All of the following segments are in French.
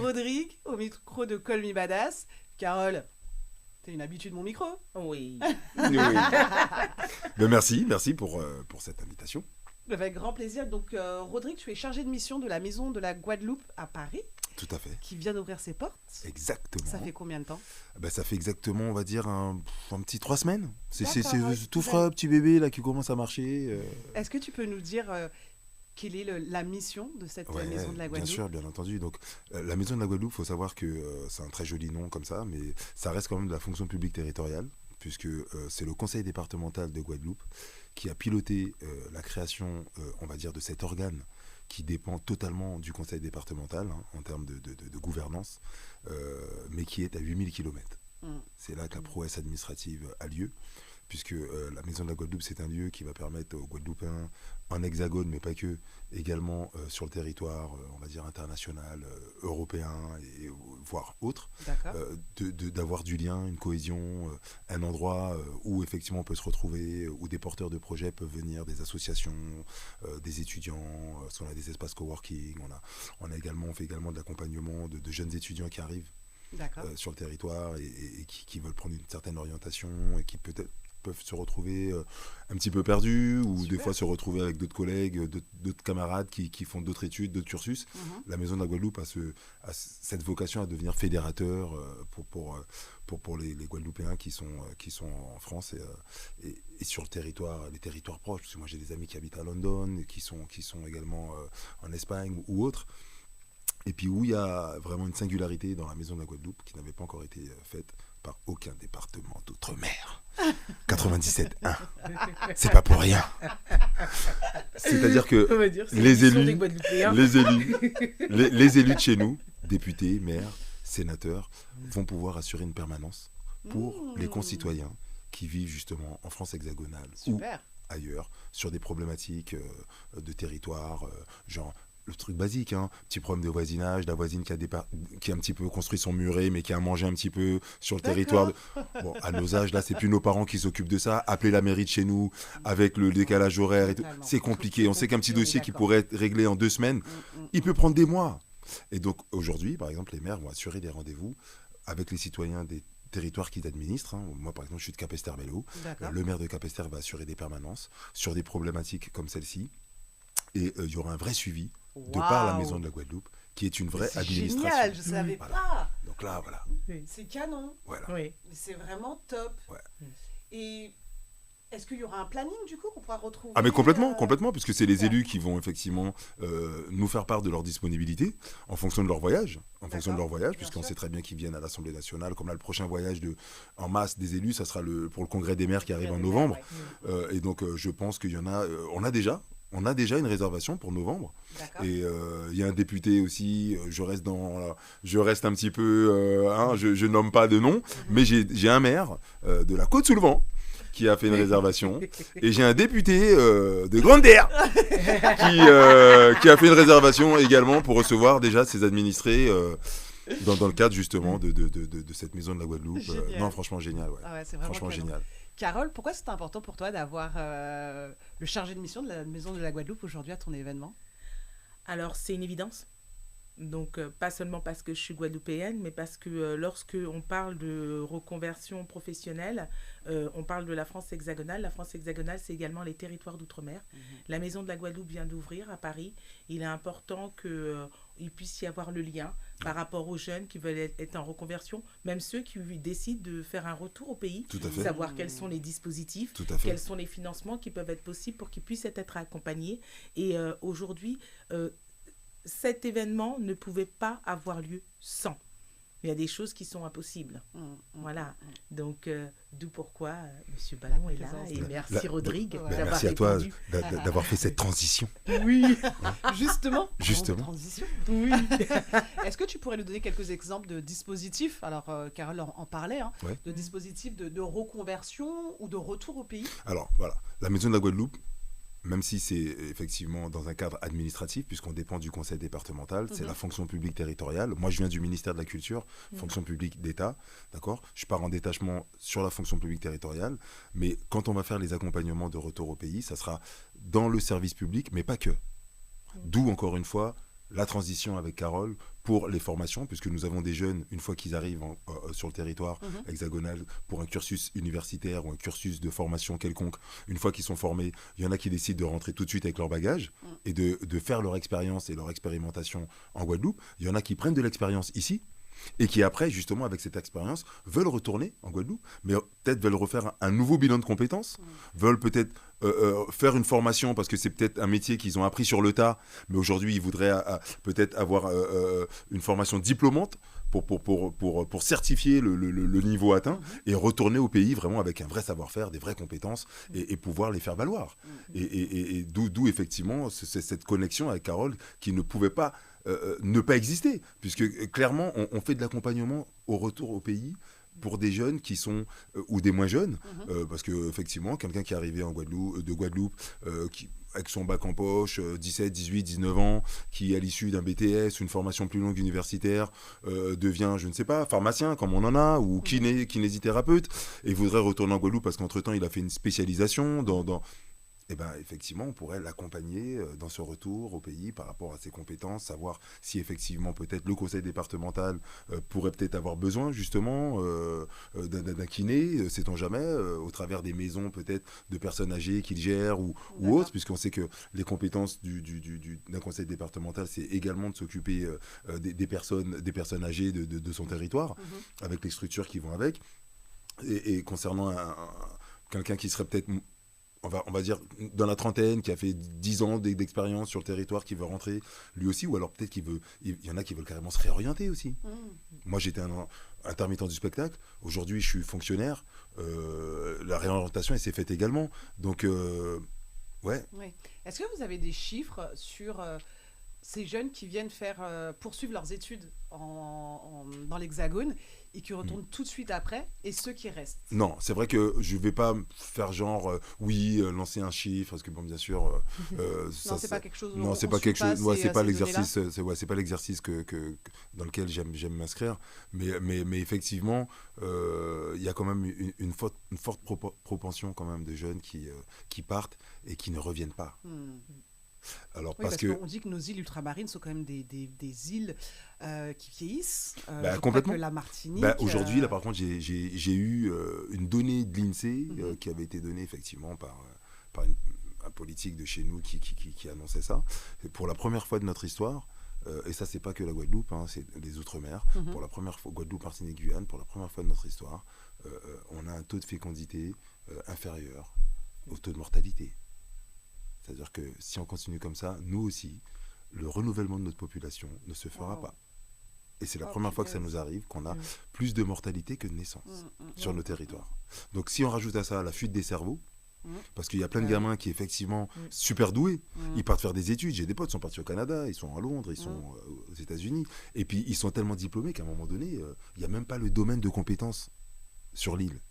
Rodrigue, au micro de Call Me Badass. Carole, t'es une habitude de mon micro. Oui. Oui. Ben merci pour cette invitation. Avec grand plaisir. Donc, Rodrigue, tu es chargé de mission de la Maison de la Guadeloupe à Paris, Tout à fait. qui vient d'ouvrir ses portes. Exactement. Ça fait combien de temps? Ben, ça fait exactement, on va dire, un petit 3 semaines. C'est D'accord, ouais, tout frais, petit bébé là qui commence à marcher. Est-ce que tu peux nous dire quelle est la mission de cette Ouais, Maison de la bien Guadeloupe? sûr, bien entendu. Donc, la Maison de la Guadeloupe, il faut savoir que c'est un très joli nom comme ça, mais ça reste quand même de la fonction publique territoriale, puisque c'est le conseil départemental de Guadeloupe qui a piloté la création, on va dire, de cet organe qui dépend totalement du conseil départemental en termes de gouvernance, mais qui est à 8000 km. C'est là que la prouesse administrative a lieu, puisque la Maison de la Guadeloupe, c'est un lieu qui va permettre aux Guadeloupéens, en hexagone, mais pas que, également sur le territoire, on va dire, international, européen, et voire autre, d'avoir du lien, une cohésion, un endroit où effectivement on peut se retrouver, où des porteurs de projets peuvent venir, des associations, des étudiants, on a des espaces coworking, on fait également de l'accompagnement de jeunes étudiants qui arrivent sur le territoire et qui veulent prendre une certaine orientation et qui peut-être peuvent se retrouver un petit peu perdus ou Super. Des fois se retrouver avec d'autres collègues, d'autres camarades qui font d'autres études, d'autres cursus. La Maison de la Guadeloupe a cette vocation à devenir fédérateur pour les Guadeloupéens qui sont en France et sur le territoire, les territoires proches. Parce que moi j'ai des amis qui habitent à London, qui sont également en Espagne ou autres. Et puis où il y a vraiment une singularité dans la Maison de la Guadeloupe qui n'avait pas encore été faite par aucun département d'outre-mer. 97.1. C'est pas pour rien. C'est-à-dire que les élus de chez nous, députés, maires, sénateurs, vont pouvoir assurer une permanence pour les concitoyens qui vivent justement en France hexagonale ou ailleurs sur des problématiques de territoire, genre le truc basique, petit problème de voisinage, la voisine qui a un petit peu construit son muret, mais qui a mangé un petit peu sur le territoire. Bon, à nos âges, là, c'est plus nos parents qui s'occupent de ça. Appeler la mairie de chez nous, avec le décalage horaire et tout, c'est compliqué. On sait qu'un petit dossier qui pourrait être réglé en 2 semaines, il peut prendre des mois. Et donc, aujourd'hui, par exemple, les maires vont assurer des rendez-vous avec les citoyens des territoires qu'ils administrent. Moi, par exemple, je suis de Capesterre-Belle-Eau. Le maire de Capesterre va assurer des permanences sur des problématiques comme celle-ci. Et il y aura un vrai suivi de par la Maison de la Guadeloupe, qui est une vraie administration. C'est génial, je ne savais pas. Donc là, voilà. C'est canon. Voilà. Oui. C'est vraiment top. Ouais. Et est-ce qu'il y aura un planning, du coup, qu'on pourra retrouver? Ah mais complètement, puisque c'est les élus qui vont effectivement nous faire part de leur disponibilité en fonction de leur voyage. Puisqu'on sait très bien qu'ils viennent à l'Assemblée nationale. Comme là, le prochain voyage en masse des élus, ça sera pour le congrès des maires qui arrive en novembre. Et donc, je pense qu'il y en a... On a déjà une réservation pour novembre. Et il y a un député aussi, je reste un petit peu, je nomme pas de nom, mais j'ai un maire de la Côte-sous-le-Vent qui a fait une réservation. Et j'ai un député de Grande-Terre qui a fait une réservation également pour recevoir déjà ses administrés dans le cadre justement de cette Maison de la Guadeloupe. Non, franchement génial. Ouais. Ah ouais, c'est vraiment franchement génial. Carole, pourquoi c'est important pour toi d'avoir le chargé de mission de la Maison de la Guadeloupe aujourd'hui à ton événement? Alors, c'est une évidence. Donc, pas seulement parce que je suis guadeloupéenne, mais parce que lorsque on parle de reconversion professionnelle, on parle de la France hexagonale. La France hexagonale, c'est également les territoires d'outre-mer. La Maison de la Guadeloupe vient d'ouvrir à Paris. Il est important qu'il puisse y avoir le lien par rapport aux jeunes qui veulent être en reconversion, même ceux qui décident de faire un retour au pays, savoir quels sont les dispositifs, quels sont les financements qui peuvent être possibles pour qu'ils puissent être accompagnés. Et aujourd'hui, cet événement ne pouvait pas avoir lieu sans. Il y a des choses qui sont impossibles. Voilà. Donc, d'où pourquoi M. Ballon est là. Et merci Rodrigue d'avoir merci à toi d'avoir fait cette transition. Oui, justement. Transition. Oui. Est-ce que tu pourrais nous donner quelques exemples de dispositifs, alors Carole en parlait, de dispositifs de reconversion ou de retour au pays? Alors, voilà. La Maison de la Guadeloupe, même si c'est effectivement dans un cadre administratif, puisqu'on dépend du conseil départemental, c'est la fonction publique territoriale. Moi, je viens du ministère de la Culture, fonction publique d'État, d'accord ? Je pars en détachement sur la fonction publique territoriale, mais quand on va faire les accompagnements de retour au pays, ça sera dans le service public, mais pas que. D'où, encore une fois, la transition avec Carole pour les formations, puisque nous avons des jeunes, une fois qu'ils arrivent sur le territoire hexagonal, pour un cursus universitaire ou un cursus de formation quelconque, une fois qu'ils sont formés, il y en a qui décident de rentrer tout de suite avec leur bagage et de faire leur expérience et leur expérimentation en Guadeloupe. Il y en a qui prennent de l'expérience ici, et qui après, justement, avec cette expérience, veulent retourner en Guadeloupe, mais peut-être veulent refaire un nouveau bilan de compétences, veulent peut-être faire une formation, parce que c'est peut-être un métier qu'ils ont appris sur le tas, mais aujourd'hui, ils voudraient peut-être avoir une formation diplômante pour certifier le niveau atteint, et retourner au pays vraiment avec un vrai savoir-faire, des vraies compétences, et pouvoir les faire valoir. Et d'où effectivement, cette connexion avec Carole qui ne pouvait pas ne pas exister, puisque clairement on fait de l'accompagnement au retour au pays pour des jeunes qui sont ou des moins jeunes, parce que effectivement quelqu'un qui est arrivé de Guadeloupe avec son bac en poche, 17, 18, 19 ans, qui à l'issue d'un BTS, une formation plus longue universitaire, devient, je ne sais pas, pharmacien comme on en a, ou kinésithérapeute, et voudrait retourner en Guadeloupe parce qu'entre-temps il a fait une spécialisation dans eh ben, effectivement, on pourrait l'accompagner dans ce retour au pays par rapport à ses compétences, savoir si effectivement peut-être le conseil départemental pourrait peut-être avoir besoin justement d'un kiné, sait-on jamais, au travers des maisons peut-être de personnes âgées qu'il gère ou autres, puisqu'on sait que les compétences d'un conseil départemental, c'est également de s'occuper des personnes âgées de son territoire, avec les structures qui vont avec. Et concernant quelqu'un qui serait peut-être... On va dire dans la trentaine, qui a fait 10 ans d'expérience sur le territoire, qui veut rentrer lui aussi, ou alors peut-être il y en a qui veulent carrément se réorienter aussi. Moi j'étais un intermittent du spectacle, aujourd'hui je suis fonctionnaire, la réorientation elle s'est faite également, donc ouais. Est-ce que vous avez des chiffres sur ces jeunes qui viennent poursuivre leurs études dans l'Hexagone et qui retournent tout de suite après, et ceux qui restent? Non, c'est vrai que je ne vais pas faire genre, lancer un chiffre, parce que bon, bien sûr... non, c'est pas quelque chose... Non, c'est pas quelque chose... Ouais, c'est pas l'exercice, c'est pas l'exercice dans lequel j'aime m'inscrire, mais effectivement, il y a quand même une forte propension quand même de jeunes qui partent et qui ne reviennent pas. Alors, parce qu'on dit que nos îles ultramarines sont quand même des îles qui vieillissent. Complètement. Que la Martinique. Aujourd'hui, là, par contre, j'ai eu une donnée de l'INSEE qui avait été donnée effectivement par un politique de chez nous qui annonçait ça. Et pour la première fois de notre histoire, et ça, c'est pas que la Guadeloupe, c'est les Outre-mer. Pour la première fois, Guadeloupe, Martinique, Guyane, pour la première fois de notre histoire, on a un taux de fécondité inférieur au taux de mortalité. C'est-à-dire que si on continue comme ça, nous aussi, le renouvellement de notre population ne se fera pas. Et c'est la première fois que ça nous arrive, qu'on a plus de mortalité que de naissance sur nos territoires. Donc si on rajoute à ça la fuite des cerveaux, parce qu'il y a plein de gamins qui effectivement super doués, ils partent faire des études. J'ai des potes qui sont partis au Canada, ils sont à Londres, ils sont aux États-Unis, et puis ils sont tellement diplômés qu'à un moment donné, il n'y a même pas le domaine de compétences sur l'île.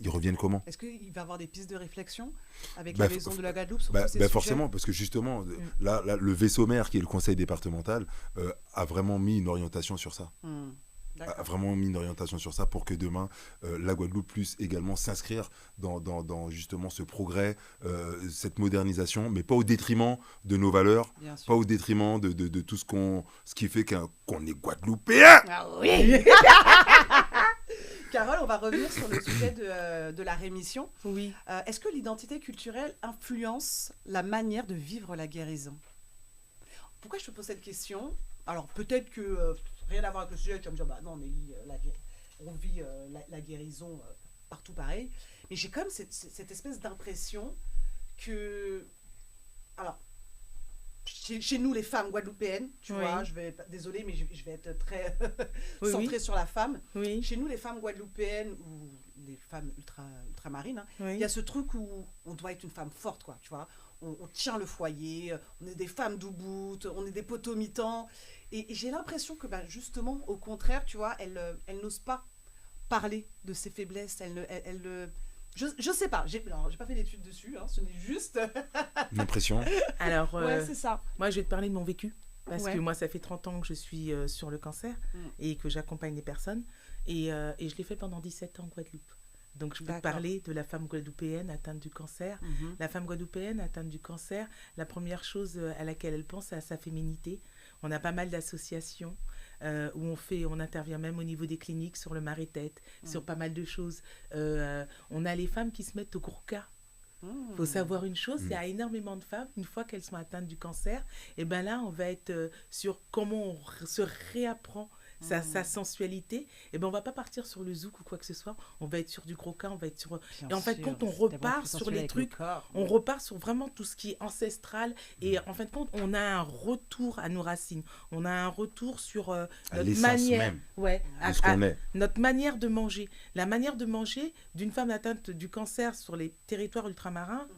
Ils reviennent comment? Est-ce qu'il va y avoir des pistes de réflexion avec la maison de la Guadeloupe sur tous ces sujets? Forcément, parce que justement, là, le vaisseau mère, qui est le conseil départemental, a vraiment mis une orientation sur ça. A vraiment mis une orientation sur ça pour que demain, la Guadeloupe puisse également s'inscrire dans justement ce progrès, cette modernisation, mais pas au détriment de nos valeurs, pas au détriment de tout ce qui fait qu'on est Guadeloupéen. Ah oui. Carole, on va revenir sur le sujet de la rémission. Oui. Est-ce que l'identité culturelle influence la manière de vivre la guérison? Pourquoi je te pose cette question? Alors, peut-être que rien à voir avec le sujet, tu vas me dire, bah non, mais on vit la guérison partout pareil. Mais j'ai quand même cette espèce d'impression que... Alors, chez nous, les femmes guadeloupéennes, tu vois, désolée, mais je vais être très centrée sur la femme. Oui. Chez nous, les femmes guadeloupéennes ou les femmes ultramarines, il y a ce truc où on doit être une femme forte, quoi, tu vois. On tient le foyer, on est des femmes douboutes, on est des potomitans. Et j'ai l'impression que, justement, au contraire, tu vois, elles n'osent pas parler de ses faiblesses. Je sais pas, j'ai pas fait d'études dessus, ce n'est juste... Une impression. Alors, c'est ça. Moi, je vais te parler de mon vécu. Parce que moi, ça fait 30 ans que je suis sur le cancer et que j'accompagne les personnes. Et je l'ai fait pendant 17 ans en Guadeloupe. Donc, je peux te D'accord. parler de la femme guadeloupéenne atteinte du cancer. La femme guadeloupéenne atteinte du cancer, la première chose à laquelle elle pense, c'est à sa féminité. On a pas mal d'associations où on intervient même au niveau des cliniques sur le mari-tête, sur pas mal de choses. On a les femmes qui se mettent au gros cas. Il faut savoir une chose, il y a énormément de femmes, une fois qu'elles sont atteintes du cancer, et ben là, on va être sur comment on se réapprend sa sensualité. Et ben on va pas partir sur le zouk ou quoi que ce soit, on va être sur du gros cas, on va être sur... Bien Et en fait, sûr, quand on c'est vraiment repart plus sur sensuel les avec le trucs, corps. on repart sur vraiment tout ce qui est ancestral. Et en fin de compte, on a un retour à nos racines. On a un retour sur À notre l'essence manière, même à de ce qu'on est. notre manière de manger. La manière de manger d'une femme atteinte du cancer sur les territoires ultramarins,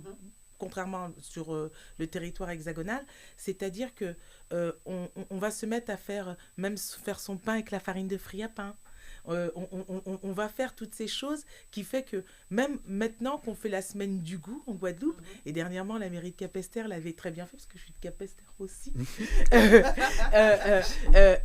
contrairement sur le territoire hexagonal, c'est-à-dire que on va se mettre à faire son pain avec la farine de frire à pain. On va faire toutes ces choses qui fait que même maintenant qu'on fait la semaine du goût en Guadeloupe, et dernièrement la mairie de Capesterre l'avait très bien fait parce que je suis de Capesterre aussi,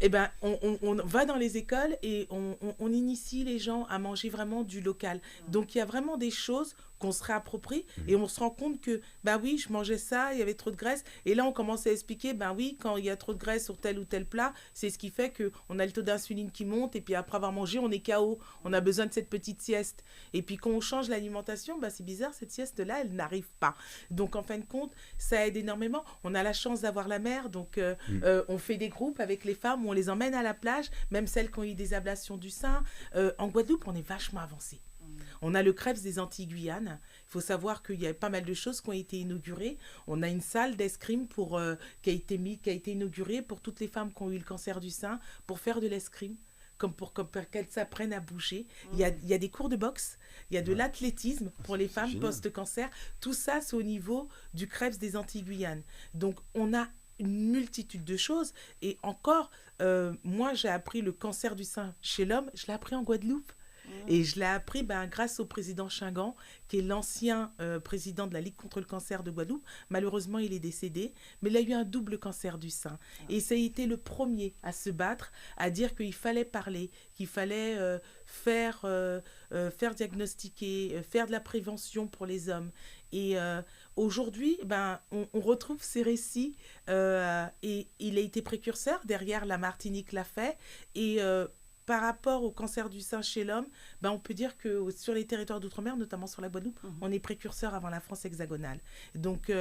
et ben on va dans les écoles et on initie les gens à manger vraiment du local. Donc il y a vraiment des choses qu'on se réapproprie et on se rend compte que bah oui, je mangeais ça, il y avait trop de graisse, et là on commence à expliquer bah oui, quand il y a trop de graisse sur tel ou tel plat, c'est ce qui fait que on a le taux d'insuline qui monte, et puis après avoir mangé on est KO, on a besoin de cette petite sieste, et puis quand on change l'alimentation, bah c'est bizarre, cette sieste là elle n'arrive pas. Donc en fin de compte ça aide énormément. On a la chance d'avoir la mer, donc on fait des groupes avec les femmes où on les emmène à la plage, même celles qui ont eu des ablations du sein. En Guadeloupe on est vachement avancé. On a le Crèves des Antilles-Guyane. Il faut savoir qu'il y a pas mal de choses qui ont été inaugurées. On a une salle d'escrime qui a été inaugurée pour toutes les femmes qui ont eu le cancer du sein, pour faire de l'escrime, comme pour qu'elles s'apprennent à bouger. Il y a des cours de boxe, il y a de l'athlétisme pour les femmes post-cancer. Tout ça, c'est au niveau du Crèves des Antilles-Guyane. Donc, on a une multitude de choses. Et encore, moi, j'ai appris le cancer du sein chez l'homme, je l'ai appris en Guadeloupe. Et je l'ai appris grâce au président Chingan, qui est l'ancien président de la Ligue contre le cancer de Guadeloupe. Malheureusement, il est décédé, mais il a eu un double cancer du sein. Et ça a été le premier à se battre, à dire qu'il fallait parler, qu'il fallait faire diagnostiquer, faire de la prévention pour les hommes. Et aujourd'hui, on retrouve ces récits, et il a été précurseur. Derrière, la Martinique l'a fait. Et par rapport au cancer du sein chez l'homme, on peut dire que sur les territoires d'outre-mer, notamment sur la Guadeloupe, on est précurseur avant la France hexagonale. Donc,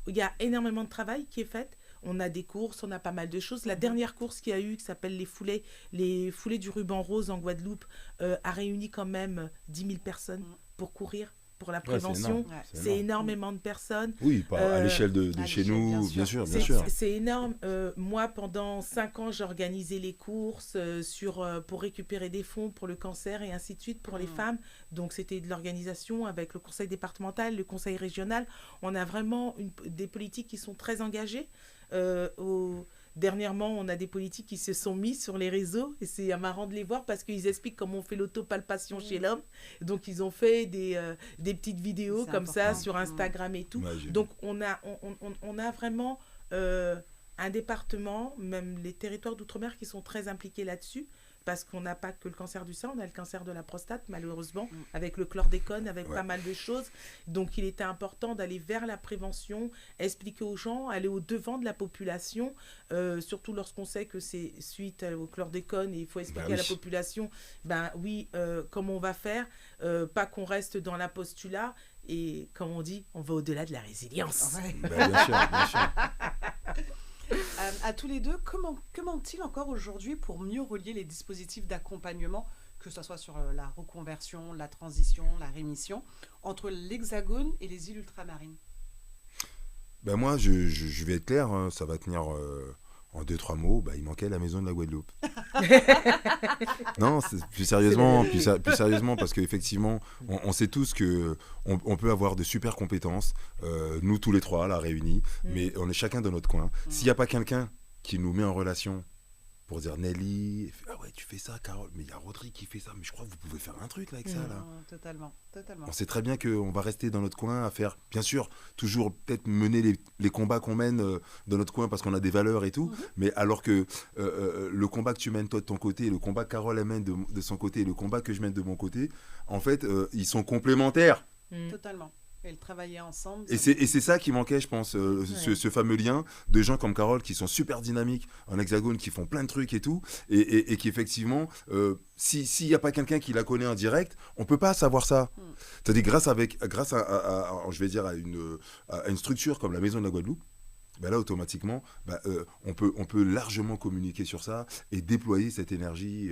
il y a énormément de travail qui est fait. On a des courses, on a pas mal de choses. La dernière course qu'il y a eu, qui s'appelle les foulées du ruban rose en Guadeloupe, a réuni quand même 10 000 personnes pour courir, pour la prévention. C'est énormément de personnes. Oui, à l'échelle de chez nous, bien sûr. C'est énorme. Moi, pendant 5 ans, j'organisais les courses pour récupérer des fonds pour le cancer et ainsi de suite pour les femmes. Donc, c'était de l'organisation avec le conseil départemental, le conseil régional. On a vraiment des politiques qui sont très engagées. Dernièrement, on a des politiques qui se sont mis sur les réseaux et c'est marrant de les voir parce qu'ils expliquent comment on fait l'autopalpation chez l'homme. Donc, ils ont fait des petites vidéos comme ça sur Instagram et tout. Donc, on a vraiment un département, même les territoires d'outre-mer qui sont très impliqués là-dessus, parce qu'on n'a pas que le cancer du sein, on a le cancer de la prostate, malheureusement, avec le chlordécone, avec pas mal de choses. Donc, il était important d'aller vers la prévention, expliquer aux gens, aller au-devant de la population, surtout lorsqu'on sait que c'est suite au chlordécone et il faut expliquer à la population, comment on va faire, pas qu'on reste dans l'impostulat et, comme on dit, on va au-delà de la résilience. Bien sûr. À tous les deux, comment il encore aujourd'hui pour mieux relier les dispositifs d'accompagnement, que ce soit sur la reconversion, la transition, la rémission, entre l'Hexagone et les îles ultramarines? Moi, je vais être clair, hein, ça va tenir en 2-3 mots. Il manquait la maison de la Guadeloupe. Non, plus sérieusement, parce qu'effectivement, on sait tous qu'on peut avoir de super compétences, nous tous les trois là réunis, mais on est chacun dans notre coin. S'il n'y a pas quelqu'un qui nous met en relation pour dire Nelly, ah ouais, tu fais ça, Carole, mais il y a Rodrigue qui fait ça, mais je crois que vous pouvez faire un truc là avec ça, là. Totalement. On sait très bien qu'on va rester dans notre coin à faire, bien sûr, toujours peut-être mener les combats qu'on mène dans notre coin parce qu'on a des valeurs et tout, mais alors que le combat que tu mènes toi de ton côté, le combat que Carole elle mène de son côté, le combat que je mène de mon côté, en fait, ils sont complémentaires. Totalement. Et le travailler ensemble. Et c'est ça qui manquait, je pense, ce fameux lien de gens comme Carole qui sont super dynamiques en hexagone, qui font plein de trucs et tout, et qui effectivement, s'il n'y a pas quelqu'un qui la connaît en direct, on ne peut pas savoir ça. C'est-à-dire grâce à je vais dire, à une structure comme la Maison de la Guadeloupe, ben là, automatiquement, on peut largement communiquer sur ça et déployer cette énergie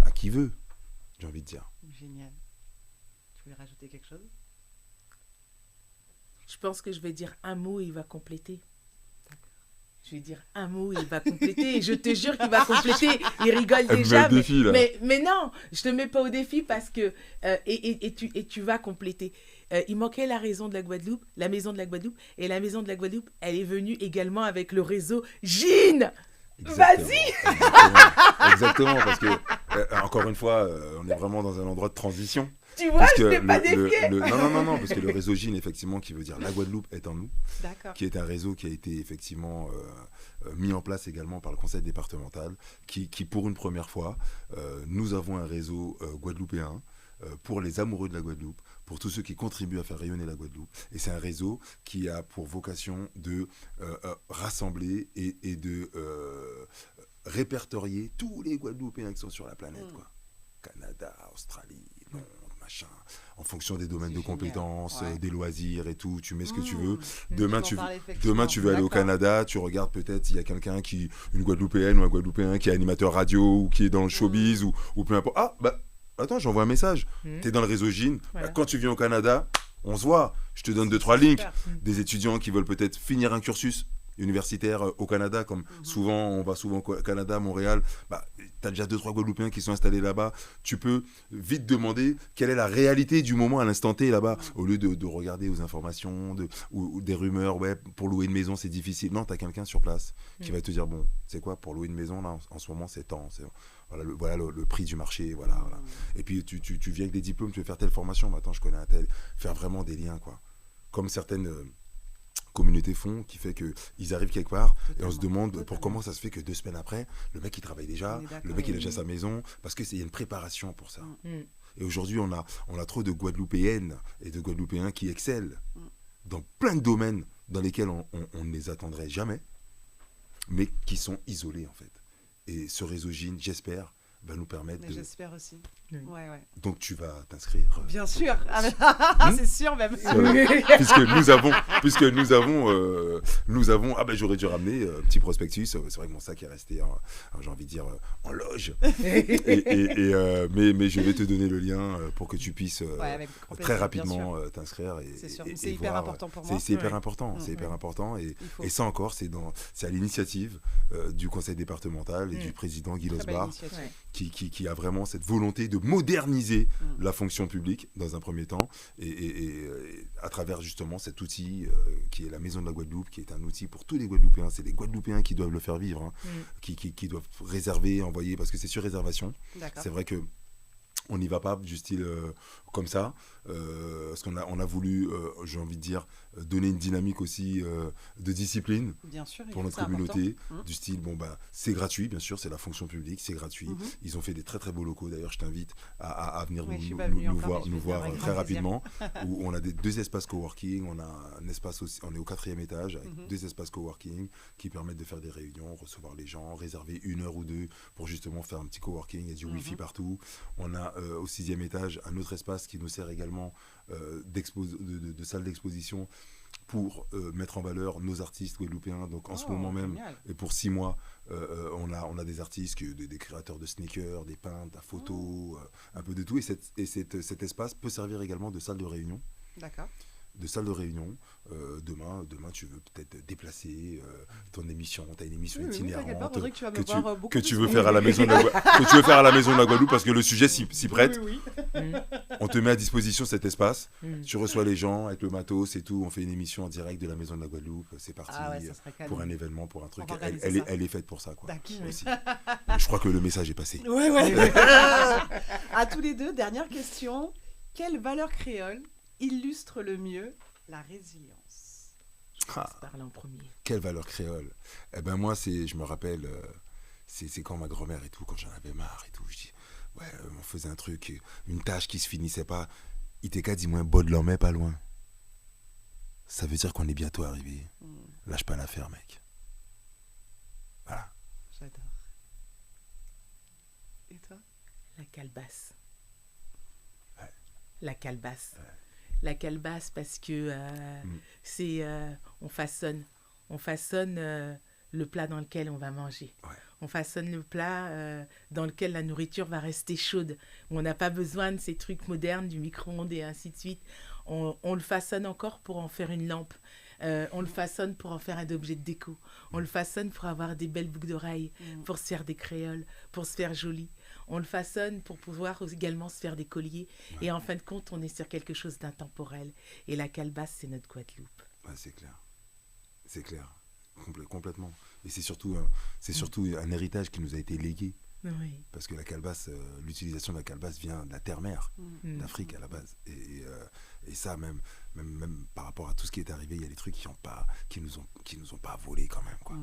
à qui veut, j'ai envie de dire. Génial. Tu veux rajouter quelque chose? Je pense que je vais dire un mot et il va compléter. Je vais dire un mot et il va compléter. Et je te jure qu'il va compléter. Il rigole déjà. Mais non, je te mets pas au défi parce que... tu vas compléter. Il manquait la maison de la Guadeloupe. Et la maison de la Guadeloupe, elle est venue également avec le réseau GIN. Vas-y. Exactement, parce que, encore une fois, on est vraiment dans un endroit de transition. Tu vois, je t'ai pas défié. Non, parce que le réseau GIN, effectivement, qui veut dire la Guadeloupe est en nous, qui est un réseau qui a été effectivement mis en place également par le conseil départemental, qui pour une première fois, nous avons un réseau guadeloupéen pour les amoureux de la Guadeloupe, pour tous ceux qui contribuent à faire rayonner la Guadeloupe. Et c'est un réseau qui a pour vocation de rassembler et de répertorier tous les Guadeloupéens qui sont sur la planète, quoi. Canada, Australie, Londres, machin, en fonction des domaines de compétences, des loisirs et tout, tu mets ce que tu veux. Demain, tu veux aller au Canada, tu regardes peut-être, il y a quelqu'un une Guadeloupéenne ou un Guadeloupéen qui est animateur radio ou qui est dans le showbiz ou peu importe. Ah, bah, attends, j'envoie un message. T'es dans le réseau GIN. Voilà. Quand tu viens au Canada, on se voit. Je te donne 2-3 links. Des étudiants qui veulent peut-être finir un cursus universitaire au Canada, comme on va souvent au Canada, Montréal, tu as déjà 2-3 Guadeloupéens qui sont installés là-bas, tu peux vite demander quelle est la réalité du moment à l'instant T là-bas, au lieu de regarder aux informations ou des rumeurs, pour louer une maison c'est difficile. Non, tu as quelqu'un sur place qui va te dire, bon, c'est quoi, pour louer une maison là, en ce moment c'est tant, voilà le prix du marché, voilà. Et puis tu viens avec des diplômes, tu veux faire telle formation, attends, je connais un tel, faire vraiment des liens, quoi. Comme certaines communautés font, qui fait qu'ils arrivent quelque part et on se demande comment ça se fait que 2 semaines après, le mec il travaille déjà, le mec il a déjà sa maison, parce qu'il y a une préparation pour ça. Et aujourd'hui on a trop de Guadeloupéennes et de Guadeloupéens qui excellent dans plein de domaines dans lesquels on ne les attendrait jamais, mais qui sont isolés en fait. Et ce réseau GIN, j'espère, va nous permettre de... J'espère aussi. Oui. Ouais. Donc tu vas t'inscrire. Bien sûr. C'est sûr même. Puisque nous avons j'aurais dû ramener un petit prospectus. C'est vrai que mon sac est resté, j'ai envie de dire, en loge. Mais je vais te donner le lien pour que tu puisses très rapidement t'inscrire. C'est sûr. C'est hyper important pour moi. C'est hyper important. C'est hyper important. Et ça encore, c'est à l'initiative du conseil départemental et du président Guy Losbar qui a vraiment cette volonté de moderniser la fonction publique dans un premier temps et à travers justement cet outil qui est la Maison de la Guadeloupe, qui est un outil pour tous les Guadeloupéens. C'est les Guadeloupéens qui doivent le faire vivre, qui doivent réserver, envoyer, parce que c'est sur réservation. C'est vrai que on n'y va pas du style comme ça, parce qu'on a voulu, j'ai envie de dire, donner une dynamique aussi de discipline pour notre communauté, du style, c'est gratuit, bien sûr, c'est la fonction publique, c'est gratuit. Ils ont fait des très très beaux locaux, d'ailleurs je t'invite à venir nous voir très rapidement, où on a 2 espaces coworking, on a un espace aussi, on est au 4e étage, avec 2 espaces coworking qui permettent de faire des réunions, recevoir les gens, réserver 1 heure ou 2 pour justement faire un petit coworking, il y a du wifi partout. On a au 6e étage un autre espace qui nous sert également de salle d'exposition pour mettre en valeur nos artistes guadeloupéens. Donc en ce moment même, et pour 6 mois, on a des artistes, des créateurs de sneakers, des peintres, de la photo, un peu de tout. Et cet espace peut servir également de salle de réunion. D'accord. de salle de réunion. Demain, tu veux peut-être déplacer ton émission. Tu as une émission itinérante que tu veux faire à la maison de la Guadeloupe parce que le sujet s'y prête. Oui. On te met à disposition cet espace. Tu reçois les gens avec le matos et tout. On fait une émission en direct de la maison de la Guadeloupe. C'est parti pour un événement, pour un truc. Elle est faite pour ça, quoi. Aussi. Je crois que le message est passé. Ouais. À tous les deux, dernière question. Quelle valeur créole illustre le mieux la résilience? Parle en premier. Quelle valeur créole? Eh ben moi, je me rappelle, c'est quand ma grand-mère et tout, quand j'en avais marre et tout, je dis, on faisait un truc, une tâche qui se finissait pas. Iteka dis-moi, bod l'en met pas loin. Ça veut dire qu'on est bientôt arrivé. Lâche pas l'affaire, mec. Voilà. J'adore. Et toi? La calebasse. Ouais. La calebasse. Ouais. La calebasse parce que on façonne le plat dans lequel on va manger. Ouais. On façonne le plat dans lequel la nourriture va rester chaude. On n'a pas besoin de ces trucs modernes, du micro-ondes et ainsi de suite. On le façonne encore pour en faire une lampe. On le façonne pour en faire un objet de déco. On le façonne pour avoir des belles boucles d'oreilles, pour se faire des créoles, pour se faire joli. On le façonne pour pouvoir également se faire des colliers. Ouais. Et en fin de compte, on est sur quelque chose d'intemporel. Et la calebasse, c'est notre Guadeloupe. Ouais, c'est clair. C'est clair. Complètement. Et c'est surtout un héritage qui nous a été légué. Oui. Parce que la calebasse, l'utilisation de la calebasse vient de la terre-mère, d'Afrique à la base. Et ça, même par rapport à tout ce qui est arrivé, il y a des trucs qui nous ont pas volé quand même, quoi.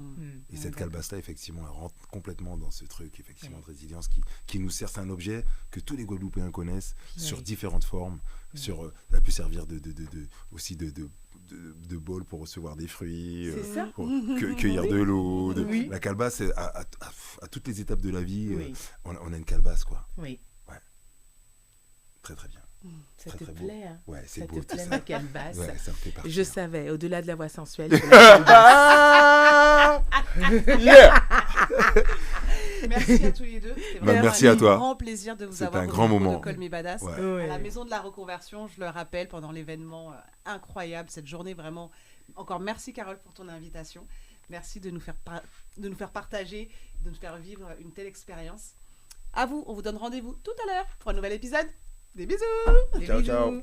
Et cette calebasse-là, effectivement, elle rentre complètement dans ce truc, effectivement, de résilience qui nous sert. C'est un objet que tous les Guadeloupéens connaissent sur différentes formes. Elle peut servir aussi de bol pour recevoir des fruits, pour cueillir de l'eau. La calebasse, à toutes les étapes de la vie, on a une calebasse, quoi. Oui. Ouais. Très, très bien. Ça très, te très plaît, hein? Ouais, c'est ça beau. te plaît, ma calebasse? Ouais, ça me fait partie. Je savais, au-delà de la voix sensuelle. Merci à tous les deux. C'était vraiment merci à toi. Un grand plaisir de vous avoir un grand moment. De Call Me Badass. Ouais. À la maison de la reconversion, je le rappelle, pendant l'événement incroyable, cette journée vraiment. Encore merci Carole pour ton invitation. Merci de nous faire partager, de nous faire vivre une telle expérience. À vous, on vous donne rendez-vous tout à l'heure pour un nouvel épisode. Des bisous. Ciao, ciao.